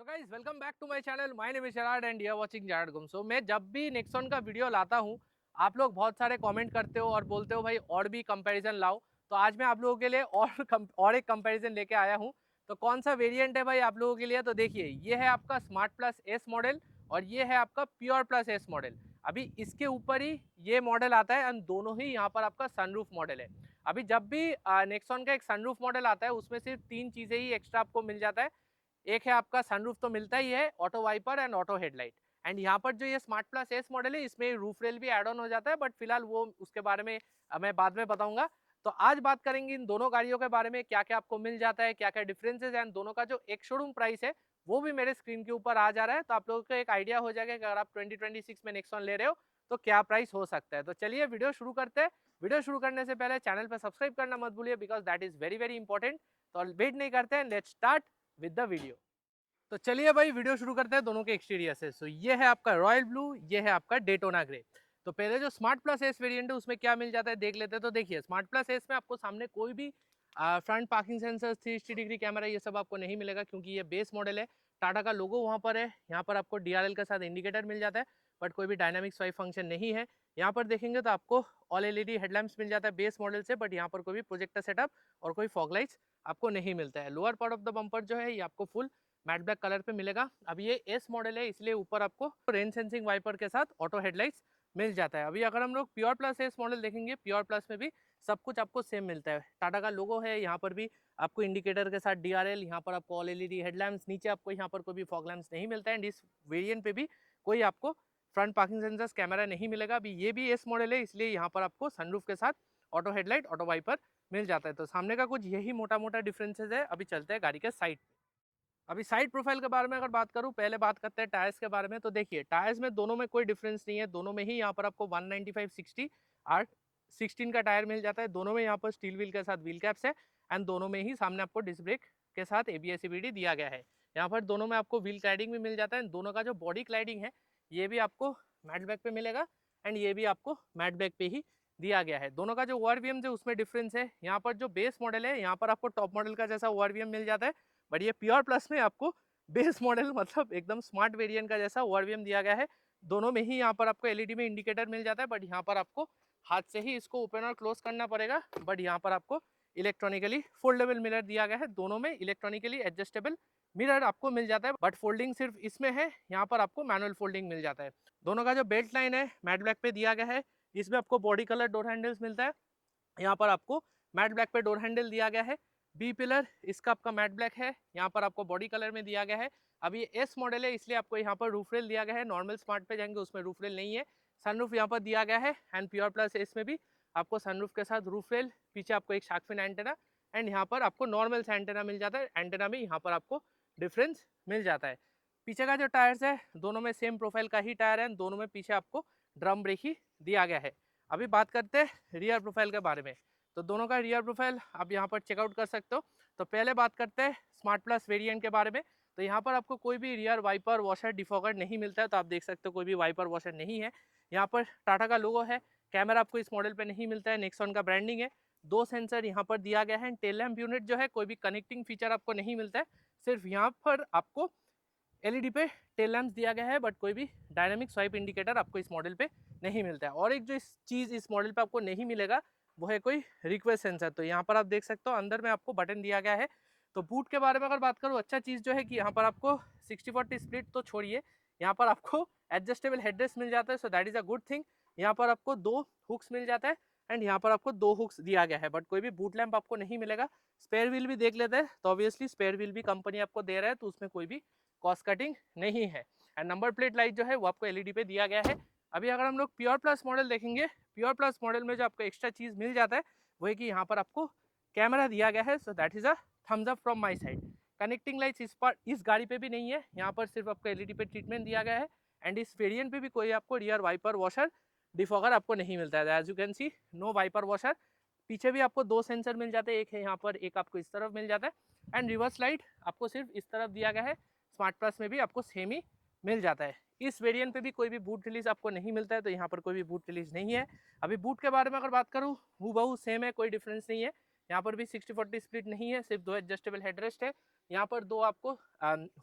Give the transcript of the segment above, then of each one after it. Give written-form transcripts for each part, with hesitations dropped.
So guys welcome back to my channel. My name is Sharad and you are watching जारड गुम। So मैं जब भी नेक्सॉन का वीडियो लाता हूँ, आप लोग बहुत सारे कमेंट करते हो और बोलते हो भाई और भी कंपैरिजन लाओ। तो आज मैं आप लोगों के लिए और एक कंपैरिजन लेके आया हूँ। तो कौन सा वेरिएंट है भाई आप लोगों के लिए? तो देखिए, ये है आपका स्मार्ट प्लस एस मॉडल और ये है आपका प्योर प्लस एस मॉडल। अभी इसके ऊपर ही ये मॉडल आता है एंड दोनों ही यहाँ पर आपका सनरूफ मॉडल है। अभी जब भी नेक्सॉन का एक सनरूफ मॉडल आता है, उसमें सिर्फ तीन चीज़ें ही एक्स्ट्रा आपको मिल जाता है। एक है आपका सनरूफ तो मिलता ही है, auto wiper and auto headlight. And यहाँ पर जो ये स्मार्ट प्लस एस मॉडल है, इसमें रूफ रेल भी एड ऑन हो जाता है, बट फिलहाल वो उसके बारे में मैं बाद में बताऊंगा। तो आज बात करेंगे इन दोनों गाड़ियों के बारे में, क्या क्या आपको मिल जाता है, क्या क्या डिफरेंसेस है, एंड दोनों का जो एक शोरूम प्राइस है वो भी मेरे स्क्रीन के ऊपर आ जा रहा है। तो आप लोगों को एक आइडिया हो जाएगा कि अगर आप 2026 में नेक्सॉन ले रहे हो तो क्या प्राइस हो सकता है। तो चलिए वीडियो शुरू करते हैं। वीडियो शुरू करने से पहले चैनल पर सब्सक्राइब करना मत भूलिए, because that is very very important. तो वेट नहीं करते हैं, let's start with the video. तो चलिए भाई वीडियो शुरू करते हैं दोनों के एक्सटीरियर से। सो ये है आपका रॉयल ब्लू, ये है आपका डेटोना ग्रे। तो पहले जो स्मार्ट प्लस एस वेरिएंट है उसमें क्या मिल जाता है देख लेते हैं। तो देखिए, स्मार्ट प्लस एस में आपको सामने कोई भी front parking sensor, 360 degree camera, ये सब आपको नहीं मिलेगा क्योंकि ये बेस मॉडल है। टाटा का लोगो वहाँ पर है। यहाँ पर आपको डीआरएल के साथ इंडिकेटर मिल जाता है, बट कोई भी डायनामिक स्वाइप फंक्शन नहीं है। यहाँ पर देखेंगे तो आपको ऑल एलईडी हेडलैम्प्स मिल जाता है बेस मॉडल से, बट यहाँ पर कोई भी प्रोजेक्टर सेटअप और कोई फॉग लाइट्स आपको नहीं मिलता है। Lower part of the bumper जो है ये आपको फुल मैट ब्लैक कलर पे मिलेगा। अब ये एस मॉडल है, इसलिए ऊपर आपको रेन सेंसिंग वाइपर के साथ ऑटो हेडलाइट्स मिल जाता है। अभी अगर हम लोग प्योर प्लस एस मॉडल देखेंगे, प्योर प्लस में भी सब कुछ आपको सेम मिलता है। टाटा का लोगो है, यहाँ पर भी आपको इंडिकेटर के साथ डीआरएल, यहाँ पर आपको ऑल एलईडी हेडलैम्प्स, नीचे आपको यहाँ पर कोई भी फॉग लैम्प्स नहीं मिलता है। एंड इस वेरिएंट पे भी कोई आपको फ्रंट पार्किंग सेंसर्स कैमरा नहीं मिलेगा। अभी ये भी एस मॉडल है, इसलिए यहाँ पर आपको सनरूफ के साथ ऑटो हेडलाइट, ऑटो वाइपर मिल जाता है। तो सामने का कुछ यही मोटा मोटा डिफरेंसेस है। अभी चलते हैं गाड़ी के साइड। अभी साइड प्रोफाइल के बारे में अगर बात करूं, पहले बात करते हैं टायर्स के बारे में। तो देखिए, टायर्स में दोनों में कोई डिफरेंस नहीं है। दोनों में ही यहाँ पर आपको 195/60 आर 16 का टायर मिल जाता है। दोनों में यहाँ पर स्टील व्हील के साथ व्हील कैप्स है एंड दोनों में ही सामने आपको डिस्क ब्रेक के साथ एबीएस ईबीडी दिया गया है। यहाँ पर दोनों में आपको व्हील क्लाइडिंग भी मिल जाता है। दोनों का जो बॉडी क्लाइडिंग है ये भी आपको मैट बैक पे मिलेगा एंड ये भी आपको मैट बैक पे ही दिया गया है। दोनों का जो ओआरवीएम है उसमें डिफरेंस है। यहाँ पर जो बेस मॉडल है यहाँ पर आपको टॉप मॉडल का जैसा ओआरवीएम मिल जाता है, बट ये प्योर प्लस में आपको बेस मॉडल मतलब एकदम स्मार्ट वेरिएंट का जैसा ओआरवीएम दिया गया है। दोनों में ही यहाँ पर आपको एलईडी में इंडिकेटर मिल जाता है, बट यहाँ पर आपको हाथ से ही इसको ओपन और क्लोज करना पड़ेगा। बट यहाँ पर आपको इलेक्ट्रॉनिकली फोल्डेबल मिरर दिया गया है। दोनों में इलेक्ट्रॉनिकली एडजस्टेबल मिरर आपको मिल जाता है, बट फोल्डिंग सिर्फ इसमें है, यहाँ पर आपको मैनुअल फोल्डिंग मिल जाता है। दोनों का जो बेल्ट लाइन है मैट ब्लैक पे दिया गया है। इसमें आपको बॉडी कलर डोर हैंडल्स मिलता है। यहाँ पर आपको मैट ब्लैक पे डोर हैंडल दिया गया है। बी पिलर इसका आपका मैट ब्लैक है, यहाँ पर आपको बॉडी कलर में दिया गया है। अब ये एस मॉडल है, इसलिए आपको यहाँ पर रूफ रेल दिया गया है। नॉर्मल स्मार्ट पे जाएंगे उसमें रूफ रेल नहीं है। सनरूफ यहाँ पर दिया गया है एंड प्योर प्लस एस में भी आपको सनरूफ के साथ रूफ रेल, पीछे आपको एक शार्क फिन एंटेना एंड यहाँ पर आपको नॉर्मल सा एंटेना मिल जाता है। एंटेना में यहाँ पर आपको डिफरेंस मिल जाता है। पीछे का जो टायर्स है दोनों में सेम प्रोफाइल का ही टायर है। दोनों में पीछे आपको ड्रम ब्रेक ही दिया गया है। अभी बात करते हैं रियर प्रोफाइल के बारे में। तो दोनों का रियर प्रोफाइल आप यहाँ पर चेकआउट कर सकते हो। तो पहले बात करते हैं स्मार्ट प्लस वेरिएंट के बारे में। तो यहाँ पर आपको कोई भी रियर वाइपर वॉशर डिफॉगर नहीं मिलता है। तो आप देख सकते हो कोई भी वाइपर वॉशर नहीं है। यहाँ पर टाटा का लोगो है। कैमरा आपको इस मॉडल पे नहीं मिलता है, नेक्सॉन का ब्रांडिंग है। दो सेंसर यहाँ पर दिया गया है। टेल लैम्प यूनिट जो है कोई भी कनेक्टिंग फीचर आपको नहीं मिलता है। सिर्फ यहाँ पर आपको एलईडी पे टेल लैम्प्स दिया गया है, बट कोई भी डायनामिक स्वाइप इंडिकेटर आपको इस मॉडल पे नहीं मिलता है। और एक जो इस चीज़ इस मॉडल पे आपको नहीं मिलेगा वो है कोई रिक्वेस्ट सेंसर। तो यहाँ पर आप देख सकते हो अंदर में आपको बटन दिया गया है। तो बूट के बारे में अगर बात करूँ, अच्छा चीज़ जो है कि यहाँ पर आपको 60/40 स्प्लिट तो छोड़िए, यहाँ पर आपको एडजस्टेबल हेडरेस्ट मिल जाता है। So that is a good thing. यहाँ पर आपको दो हुक्स मिल जाता है एंड यहाँ पर आपको दो हुक्स दिया गया है, बट कोई भी बूट लैम्प आपको नहीं मिलेगा। स्पेयर व्हील भी देख लेते हैं। तो ऑब्वियसली स्पेयर व्हील भी कंपनी आपको दे रहा है, तो उसमें कोई भी कॉस्ट कटिंग नहीं है। एंड नंबर प्लेट लाइट जो है वो आपको एलईडी पे दिया गया है। अभी अगर हम लोग प्योर प्लस मॉडल देखेंगे, प्योर प्लस मॉडल में जो आपको एक्स्ट्रा चीज़ मिल जाता है वो है कि यहाँ पर आपको कैमरा दिया गया है। So that is a thumbs up from my side. Connecting lights इस गाड़ी पे भी नहीं है। यहाँ पर सिर्फ आपको एलईडी पे ट्रीटमेंट दिया गया है। एंड इस वेरिएंट पे भी कोई आपको रियर वाइपर वॉशर डिफॉगर आपको नहीं मिलता है। As you can see, no wiper washer. पीछे भी आपको दो सेंसर मिल जाते हैं, एक है यहाँ पर, एक आपको इस तरफ मिल जाता है। एंड रिवर्स लाइट आपको सिर्फ इस तरफ दिया गया है। स्मार्ट प्लस में भी आपको सेम ही मिल जाता है। इस वेरिएंट पे भी कोई भी बूट रिलीज आपको नहीं मिलता है, तो यहाँ पर कोई भी बूट रिलीज नहीं है। अभी बूट के बारे में अगर बात करूँ, हूबहू सेम है, कोई डिफरेंस नहीं है। यहाँ पर भी 60/40 स्प्लिट नहीं है, सिर्फ दो एडजस्टेबल हेडरेस्ट है। यहाँ पर 2 आपको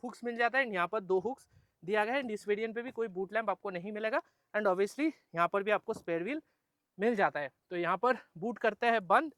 हुक्स मिल जाता है, यहाँ पर 2 हुक्स दिया गया है। इस वेरिएंट पे भी कोई बूट लैंप आपको नहीं मिलेगा एंड ऑब्वियसली यहाँ पर भी आपको स्पेयर व्हील मिल जाता है। तो यहाँ पर बूट करते हैं बंद।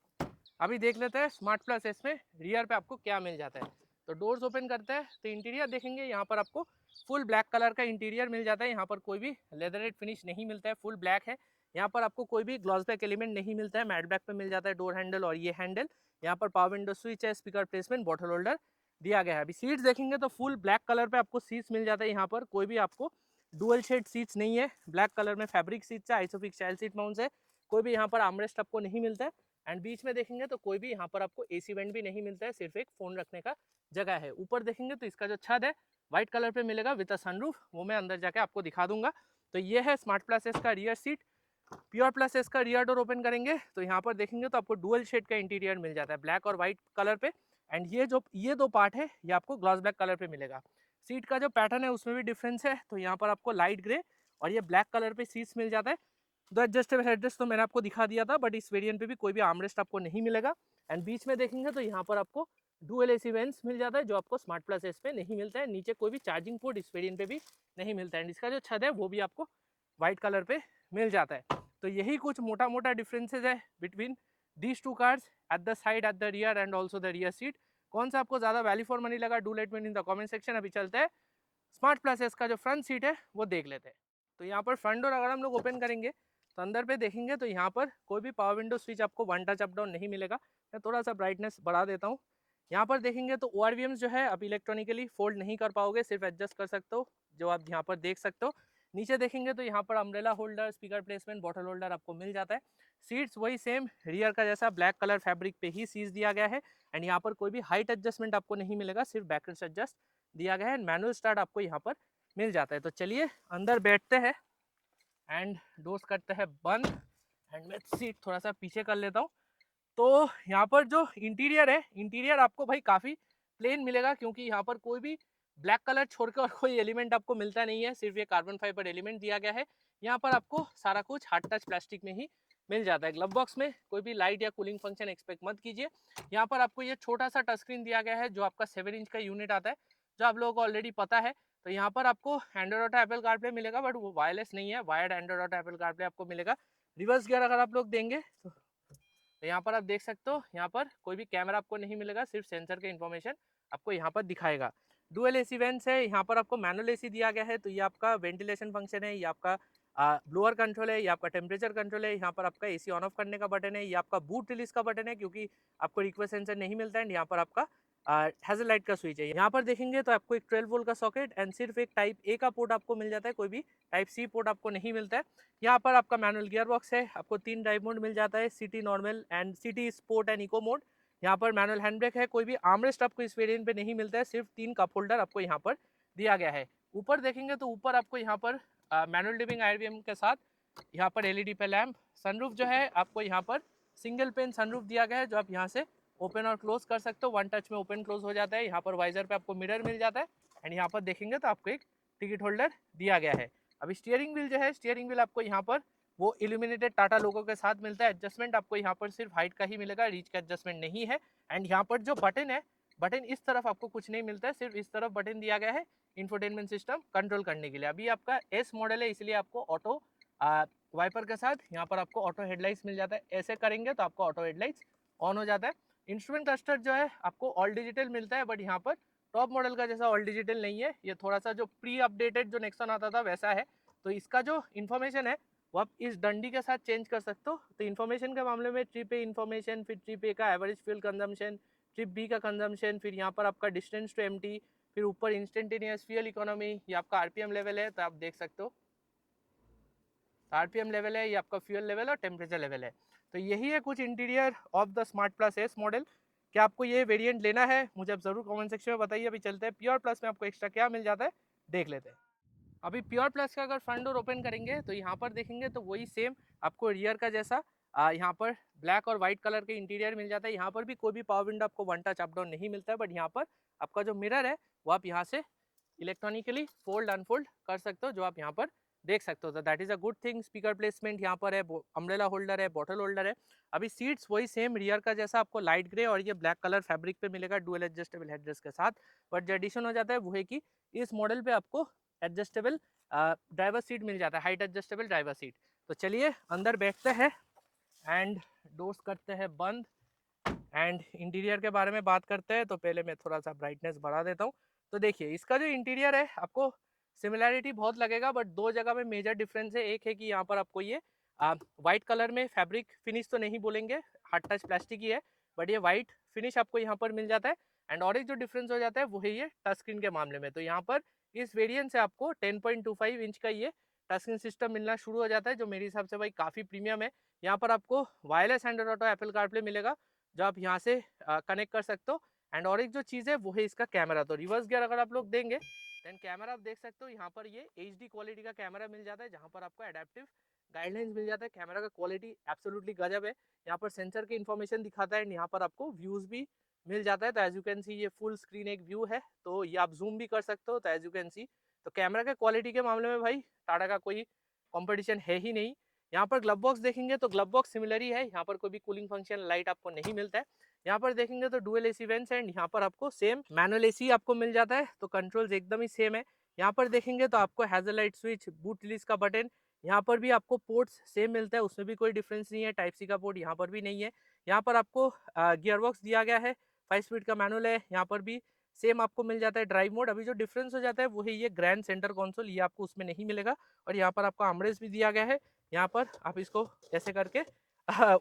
अभी देख लेते हैं स्मार्ट प्लस एस में रियर पे आपको क्या मिल जाता है। तो डोर्स ओपन करते हैं तो इंटीरियर देखेंगे, यहाँ पर आपको फुल ब्लैक कलर का इंटीरियर मिल जाता है। यहाँ पर कोई भी लेदरेट फिनिश नहीं मिलता है, फुल ब्लैक है। यहाँ पर आपको कोई भी ग्लॉस ब्लैक एलिमेंट नहीं मिलता है। मैट ब्लैक पे मिल जाता है डोर हैंडल और ये हैंडल। यहाँ पर पावर विंडो स्विच है, स्पीकर प्लेसमेंट, बॉटल होल्डर दिया गया है। अभी सीट्स देखेंगे तो फुल ब्लैक कलर पे आपको सीट्स मिल जाता है। यहाँ पर कोई भी आपको डुअल शेड सीट्स नहीं है, ब्लैक कलर में फैब्रिक सीट्स है, आइसोफिक्स चाइल्ड सीट माउंट्स है। कोई भी यहाँ पर आर्मरेस्ट आपको नहीं मिलता है एंड बीच में देखेंगे तो कोई भी यहाँ पर आपको एसी वेंट भी नहीं मिलता है, सिर्फ एक फोन रखने का जगह है। ऊपर देखेंगे तो इसका जो छत है व्हाइट कलर पे मिलेगा विद अ सनरूफ, वो मैं अंदर जाके आपको दिखा दूंगा। तो ये है स्मार्ट प्लस एस का rear seat. Pure plus S का रियर डोर ओपन करेंगे तो यहाँ पर देखेंगे तो आपको डुअल शेड का इंटीरियर मिल जाता है, ब्लैक और व्हाइट कलर पे। एंड ये 2 पार्ट है ये आपको ग्लॉस ब्लैक कलर पे मिलेगा। सीट का जो पैटर्न है उसमें भी डिफरेंस है। तो यहाँ पर आपको लाइट ग्रे और ये ब्लैक कलर पे सीट्स मिल जाता है। दो एडजस्टेबल हेडरेस्ट तो मैंने आपको दिखा दिया था, बट इस वेरिएंट पे भी कोई भी आर्मरेस्ट आपको नहीं मिलेगा। एंड बीच में देखेंगे तो यहाँ पर आपको डुअल एसी वेंट्स मिल जाता है, जो आपको स्मार्ट प्लस एस पे नहीं मिलता है। नीचे कोई भी चार्जिंग पोर्ट इस वेरिएंट पे भी नहीं मिलता है। एंड इसका जो छत है वो भी आपको व्हाइट कलर पे मिल जाता है। तो यही कुछ मोटा मोटा डिफरेंसेज है between these 2 cars at the side, at the rear and also the rear seat. कौन सा आपको ज़्यादा वैल्यू फॉर मनी लगा, do let me in the comment section. अभी चलते हैं स्मार्ट प्लस एस का जो फ्रंट सीट है वो देख लेते हैं। तो यहाँ पर फ्रंट डोर अगर हम लोग ओपन करेंगे तो अंदर पे देखेंगे तो यहाँ पर कोई भी पावर विंडो स्विच आपको वन टच अप डाउन नहीं मिलेगा। मैं थोड़ा सा ब्राइटनेस बढ़ा देता हूँ। यहाँ पर देखेंगे तो ORVMs जो है आप इलेक्ट्रॉनिकली फोल्ड नहीं कर पाओगे, सिर्फ एडजस्ट कर सकते हो, जो आप यहाँ पर देख सकते हो। नीचे देखेंगे तो यहाँ पर umbrella holder, speaker placement, bottle holder आपको मिल जाता है। सीट्स वही सेम रियर का जैसा ब्लैक कलर फैब्रिक पे ही सीज दिया गया है। एंड यहाँ पर कोई भी हाइट एडजस्टमेंट आपको नहीं मिलेगा, सिर्फ बैकरेस्ट एडजस्ट दिया गया है। मैनुअल स्टार्ट आपको यहाँ पर मिल जाता है। तो चलिए अंदर बैठते हैं एंड डोर्स करते हैं बंद। एंड मैं सीट थोड़ा सा पीछे कर लेता हूँ। तो यहाँ पर जो इंटीरियर है, इंटीरियर आपको भाई काफ़ी प्लेन मिलेगा, क्योंकि यहाँ पर कोई भी ब्लैक कलर छोड़कर और कोई एलिमेंट आपको मिलता नहीं है, सिर्फ ये कार्बन फाइबर एलिमेंट दिया गया है। यहाँ पर आपको सारा कुछ हार्ड टच प्लास्टिक में ही मिल जाता है। ग्लव बॉक्स में कोई भी लाइट या कूलिंग फंक्शन एक्सपेक्ट मत कीजिए। यहाँ पर आपको ये छोटा सा टच स्क्रीन दिया गया है, जो आपका 7 इंच का यूनिट आता है, जो आप लोगों को ऑलरेडी पता है। तो यहाँ पर आपको एंड्रॉइड ऑटो एप्पल कारप्ले मिलेगा, बट वो वायरलेस नहीं है, wired Android auto Apple CarPlay आपको मिलेगा। रिवर्स गियर अगर आप लोग देंगे तो यहाँ पर आप देख सकते हो, यहाँ पर कोई भी कैमरा आपको नहीं मिलेगा, सिर्फ सेंसर के इन्फॉर्मेशन आपको यहाँ पर दिखाएगा। डुअल एसी वेंट्स है, यहाँ पर आपको मैनुअल एसी दिया गया है। तो ये आपका वेंटिलेशन फंक्शन है, ये आपका ब्लोअर कंट्रोल है, ये आपका टेम्परेचर कंट्रोल है, यहाँ पर आपका एसी ऑन ऑफ करने का बटन है, ये आपका बूट रिलीज का बटन है, क्योंकि आपको रिक्वेस्ट सेंसर नहीं मिलता है। यहाँ पर आपका हैजल लाइट का स्विच है। यहाँ पर देखेंगे तो आपको एक 12 वोल्ट का सॉकेट एंड सिर्फ एक टाइप ए का पोर्ट आपको मिल जाता है, कोई भी टाइप सी पोर्ट आपको नहीं मिलता है। यहाँ पर आपका मैनुअल गियर बॉक्स है, आपको 3 ड्राइव मोड मिल जाता है, city, normal and city, sport and eco mode. यहाँ पर मैनुअल हैंड ब्रेक है। कोई भी आर्मरेस्ट आपको इस वेरिएंट पे नहीं मिलता है, सिर्फ 3 कप होल्डर आपको यहाँ पर दिया गया है। ऊपर देखेंगे तो ऊपर आपको यहाँ पर मैनुअल डिपिंग IRVM के साथ यहाँ पर LED पे लैम्प। सनरूफ जो है आपको यहाँ पर सिंगल पेन सनरूफ दिया गया है, जो आप यहाँ से ओपन और क्लोज कर सकते हो, वन टच में ओपन क्लोज हो जाता है। यहाँ पर वाइजर पे आपको मिरर मिल जाता है एंड यहाँ पर देखेंगे तो आपको एक टिकट होल्डर दिया गया है। अभी स्टीयरिंग व्हील जो है, स्टीयरिंग व्हील आपको यहाँ पर वो इल्यूमिनेटेड टाटा लोगो के साथ मिलता है। एडजस्टमेंट आपको यहाँ पर सिर्फ हाइट का ही मिलेगा, रीच का एडजस्टमेंट नहीं है। एंड यहाँ पर जो बटन है, बटन इस तरफ आपको कुछ नहीं मिलता है, सिर्फ इस तरफ बटन दिया गया है इंफोटेनमेंट सिस्टम कंट्रोल करने के लिए। अभी आपका S मॉडल है, इसलिए आपको ऑटो वाइपर के साथ यहाँ पर आपको ऑटो हेडलाइट्स मिल जाता है। ऐसे करेंगे तो आपको ऑटो हेडलाइट्स ऑन हो जाता है। इंस्ट्रूमेंट क्लस्टर जो है आपको ऑल डिजिटल मिलता है, बट यहाँ पर टॉप मॉडल का जैसा ऑल डिजिटल नहीं है, ये थोड़ा सा जो प्री अपडेटेड जो नेक्सॉन आता था वैसा है। तो इसका जो इन्फॉर्मेशन है वो आप इस डंडी के साथ चेंज कर सकते हो। तो इन्फॉर्मेशन के मामले में ट्रिप ए इन्फॉर्मेशन, फिर ट्रिप ए का average fuel consumption, trip B का कंजम्पशन, फिर यहाँ पर आपका डिस्टेंस टू एम्प्टी, फिर ऊपर इंस्टेंटेनियस फ्यूल इकोनॉमी, ये आपका RPM लेवल है, तो आप देख सकते हो RPM लेवल है, ये आपका फ्यूल लेवल और टेम्परेचर लेवल है। तो यही है कुछ interior of the smart plus S model. क्या आपको ये वेरिएंट लेना है, मुझे आप ज़रूर कमेंट सेक्शन में बताइए। अभी चलते हैं प्योर प्लस में आपको एक्स्ट्रा क्या मिल जाता है देख लेते हैं। अभी प्योर प्लस का अगर फ्रंट डोर ओपन करेंगे तो यहाँ पर देखेंगे तो वही सेम आपको रियर का जैसा यहाँ पर ब्लैक और वाइट कलर के इंटीरियर मिल जाता है। यहाँ पर भी कोई भी पावर विंडो आपको वन टच अप डाउन नहीं मिलता है, बट यहाँ पर आपका जो मिरर है वो आप यहाँ से इलेक्ट्रॉनिकली फोल्ड अनफोल्ड कर सकते हो, जो आप यहाँ पर देख सकते हो, तो that is a good thing. Speaker placement यहाँ पर है, अम्ब्रेला होल्डर है, बॉटल होल्डर है। अभी सीट्स वही सेम रियर का जैसा आपको लाइट ग्रे और ये ब्लैक कलर फैब्रिक पे मिलेगा डुअल एडजस्टेबल हेडरेस्ट के साथ। बट जो एडिशन हो जाता है वो है कि इस मॉडल पे आपको एडजस्टेबल ड्राइवर सीट मिल जाता है, हाइट एडजस्टेबल ड्राइवर सीट। तो चलिए अंदर बैठते हैं एंड डोर्स करते हैं बंद एंड इंटीरियर के बारे में बात करते हैं। तो पहले मैं थोड़ा सा ब्राइटनेस बढ़ा देता हूँ। तो देखिए इसका जो इंटीरियर है आपको सिमिलैरिटी बहुत लगेगा, बट दो जगह में मेजर डिफरेंस है। एक है कि यहाँ पर आपको ये वाइट कलर में फैब्रिक फिनिश तो नहीं बोलेंगे, हार्ड टच प्लास्टिक ही है, बट ये वाइट फिनिश आपको यहाँ पर मिल जाता है। एंड और एक जो डिफरेंस हो जाता है वो है ये टच स्क्रीन के मामले में। तो यहाँ पर इस वेरियंट से आपको 10.25 इंच का ये टच स्क्रीन सिस्टम मिलना शुरू हो जाता है, जो मेरे हिसाब से भाई काफ़ी प्रीमियम है। यहाँ पर आपको wireless Android auto Apple CarPlay मिलेगा, जो आप यहाँ से कनेक्ट कर सकते हो। एंड और एक जो चीज़ है वो है इसका कैमरा। तो रिवर्स गियर अगर आप लोग देंगे देन कैमरा आप देख सकते हो, यहाँ पर ये HD क्वालिटी का कैमरा मिल जाता है, जहाँ पर आपको एडेप्टिव गाइडलाइंस मिल जाता है। कैमरा का क्वालिटी एब्सोल्युटली गजब है। यहाँ पर सेंसर की इन्फॉर्मेशन दिखाता है एंड यहाँ पर आपको व्यूज़ भी मिल जाता है। तो एज यू कैन सी ये फुल स्क्रीन एक व्यू है, तो ये आप जूम भी कर सकते हो। तो एज यू कैन सी तो कैमरा के क्वालिटी के मामले में भाई टाटा का कोई कॉम्पिटिशन है ही नहीं। यहाँ पर ग्लव बॉक्स देखेंगे तो ग्लव बॉक्स सिमिलर ही है, यहाँ पर कोई भी कूलिंग फंक्शन लाइट आपको नहीं मिलता है। यहाँ पर देखेंगे तो डुअल AC वेंट्स एंड यहाँ पर आपको सेम मैनुअल AC आपको मिल जाता है, तो कंट्रोल्स एकदम ही सेम है। यहाँ पर देखेंगे तो आपको hassle light switch, boot release का बटन, यहाँ पर भी आपको पोर्ट्स सेम मिलता है, उसमें भी कोई डिफरेंस नहीं है। टाइप सी का पोर्ट यहाँ पर भी नहीं है। यहाँ पर आपको गियर बॉक्स दिया गया है, 5 स्पीड का मैनुअल है, यहाँ पर भी सेम आपको मिल जाता है ड्राइव मोड। अभी जो डिफरेंस हो जाता है वो है ये ग्रैंड सेंटर कंसोल, ये आपको उसमें नहीं मिलेगा। और यहाँ पर आपको आर्मरेस्ट भी दिया गया है, यहाँ पर आप इसको ऐसे करके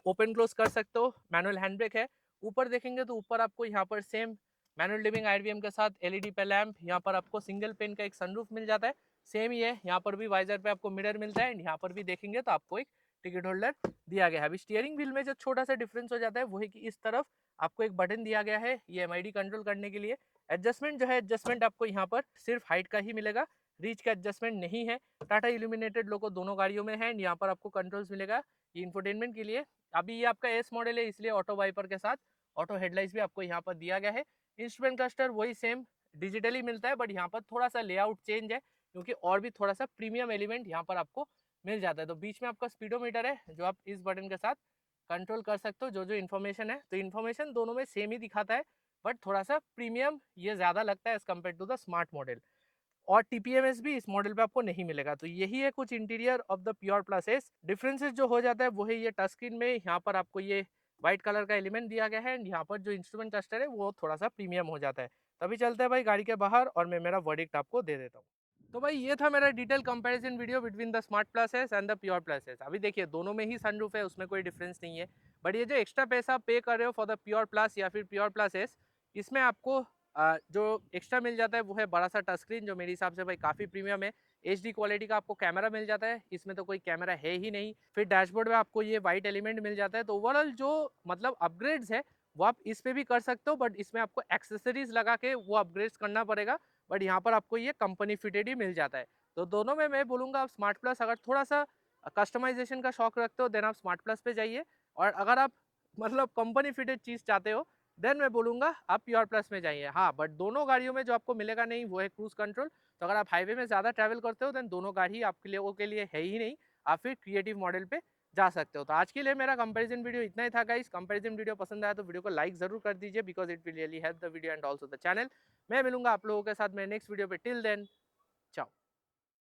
ओपन क्लोज कर सकते हो। मैनुअल हैंड ब्रेक है। ऊपर देखेंगे तो ऊपर आपको यहाँ पर सेम मैनुअल डिमिंग IRVM के साथ LED पे लैंप, यहाँ पर आपको सिंगल पेन का एक सनरूफ मिल जाता है, सेम ही है। यहाँ पर भी वाइजर पे आपको मिरर मिलता है एंड यहाँ पर भी देखेंगे तो आपको एक टिकट होल्डर दिया गया है। अभी स्टीयरिंग व्हील में जो छोटा सा डिफरेंस हो जाता है वो है कि इस तरफ आपको एक बटन दिया गया है ये MID कंट्रोल करने के लिए। एडजस्टमेंट जो है एडजस्टमेंट आपको यहाँ पर सिर्फ हाइट का ही मिलेगा, रीच का एडजस्टमेंट नहीं है। टाटा इल्यूमिनेटेड लोगो दोनों गाड़ियों में है एंड यहाँ पर आपको कंट्रोल्स मिलेगा ये इंफोटेनमेंट के लिए। अभी ये आपका S मॉडल है, इसलिए ऑटो वाइपर के साथ ऑटो हेडलाइट्स भी आपको यहाँ पर दिया गया है। इंस्ट्रूमेंट क्लस्टर वही सेम डिजिटली मिलता है, बट यहाँ पर थोड़ा सा लेआउट चेंज है, क्योंकि और भी थोड़ा सा प्रीमियम एलिमेंट यहाँ पर आपको मिल जाता है। तो बीच में आपका स्पीडोमीटर है, जो आप इस बटन के साथ कंट्रोल कर सकते हो। जो जो इन्फॉर्मेशन है, तो इन्फॉर्मेशन दोनों में सेम ही दिखाता है, बट थोड़ा सा प्रीमियम ये ज़्यादा लगता है as compare to the smart model. और TPMS भी इस मॉडल पे आपको नहीं मिलेगा। तो यही है कुछ interior of the pure plus S. Differences जो हो जाता है वो है ये टच स्क्रीन में यहाँ पर आपको ये व्हाइट कलर का एलिमेंट दिया गया है एंड यहाँ पर जो इंस्ट्रूमेंट क्लस्टर है वो थोड़ा सा प्रीमियम हो जाता है। तभी चलते हैं भाई गाड़ी के बाहर और मैं मेरा वर्डिक्ट आपको दे देता हूँ। तो भाई ये था मेरा detail comparison video between the smart plus S and the pure plus S. अभी देखिए दोनों में ही सनरूफ है, उसमें कोई डिफरेंस नहीं है, बट ये जो एक्स्ट्रा पैसा पे कर रहे हो फॉर द प्योर प्लस या फिर प्योर प्लस एस, इसमें आपको जो एक्स्ट्रा मिल जाता है वो है बड़ा सा टच स्क्रीन, जो मेरे हिसाब से भाई काफ़ी प्रीमियम है। HD क्वालिटी का आपको कैमरा मिल जाता है, इसमें तो कोई कैमरा है ही नहीं। फिर डैशबोर्ड में आपको ये वाइट एलिमेंट मिल जाता है। तो ओवरऑल जो मतलब अपग्रेड्स है वो आप इस पे भी कर सकते हो, बट इसमें आपको एक्सेसरीज लगा के वो अपग्रेड्स करना पड़ेगा, बट यहाँ पर आपको ये कंपनी फिटेड ही मिल जाता है। तो दोनों में मैं बोलूँगा आप स्मार्ट प्लस अगर थोड़ा सा कस्टमाइजेशन का शौक रखते हो देन आप स्मार्ट प्लस पे जाइए, और अगर आप मतलब कंपनी फिटेड चीज़ चाहते हो देन मैं बोलूँगा आप प्योर प्लस में जाइए। हाँ, बट दोनों गाड़ियों में जो आपको मिलेगा नहीं वो है क्रूज कंट्रोल। तो अगर आप हाईवे में ज़्यादा ट्रैवल करते हो देन दोनों गाड़ी आपके लोगों के लिए है ही नहीं, आप फिर क्रिएटिव मॉडल पे जा सकते हो। तो आज के लिए मेरा कंपैरिजन वीडियो इतना ही था गाइस। कंपैरिजन वीडियो पसंद आया तो वीडियो को लाइक जरूर कर दीजिए, because it will really help the video and also the channel. मैं मिलूंगा आप लोगों के साथ मेरे नेक्स्ट वीडियो पे। टिल देन, चाओ।